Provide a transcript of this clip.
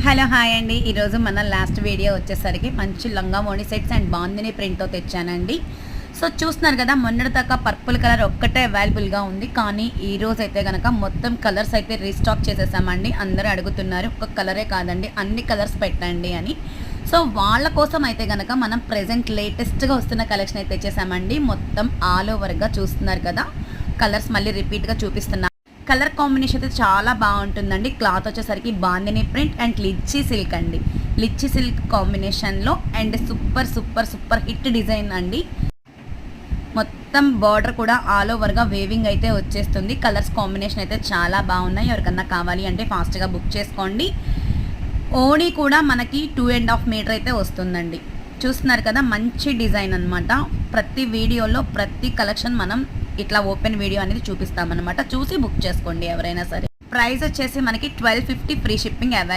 Hello hi అండి. ఈరోజు మన లాస్ట్ వీడియో వచ్చేసరికి మంచి లంగా ఓణి సెట్స్ అండ్ బాందిని ప్రింట్తో తెచ్చానండి. సో చూస్తున్నారు కదా, మొన్నటి దాకా పర్పుల్ కలర్ ఒక్కటే అవైలబుల్గా ఉంది. కానీ ఈరోజు అయితే కనుక మొత్తం కలర్స్ అయితే రీస్టాక్ చేసేసామండి. అందరూ అడుగుతున్నారు ఒక్క కలరే కాదండి అన్ని కలర్స్ పెట్టండి అని. సో వాళ్ళ కోసం అయితే కనుక మనం ప్రెజెంట్ లేటెస్ట్గా వస్తున్న కలెక్షన్ అయితే తెచ్చేసామండి. మొత్తం ఆల్ ఓవర్గా చూస్తున్నారు కదా, కలర్స్ మళ్ళీ రిపీట్గా చూపిస్తున్నా. కలర్ కాంబినేషన్ అయితే చాలా బాగుంటుందండి. క్లాత్ వచ్చేసరికి bandhani print and lychee silk అండి. లిచ్చీ సిల్క్ కాంబినేషన్లో and super super super hit design అండి. మొత్తం బార్డర్ కూడా ఆల్ ఓవర్గా వేవింగ్ అయితే వచ్చేస్తుంది. కలర్స్ కాంబినేషన్ అయితే చాలా బాగున్నాయి. ఎవరికన్నా కావాలి అంటే ఫాస్ట్గా బుక్ చేసుకోండి. ఓణీ కూడా మనకి 2.5 మీటర్ అయితే వస్తుందండి. చూస్తున్నారు కదా, మంచి డిజైన్ అనమాట. ప్రతి వీడియోలో ప్రతి కలెక్షన్ మనం ఇట్లా ఓపెన్ వీడియో అనేది చూపిస్తామన్నమాట. చూసి బుక్ చేసుకోండి ఎవరైనా సరే. ప్రైస్ వచ్చేసి మనకి 1250 ఫ్రీ షిప్పింగ్ అవైలబుల్.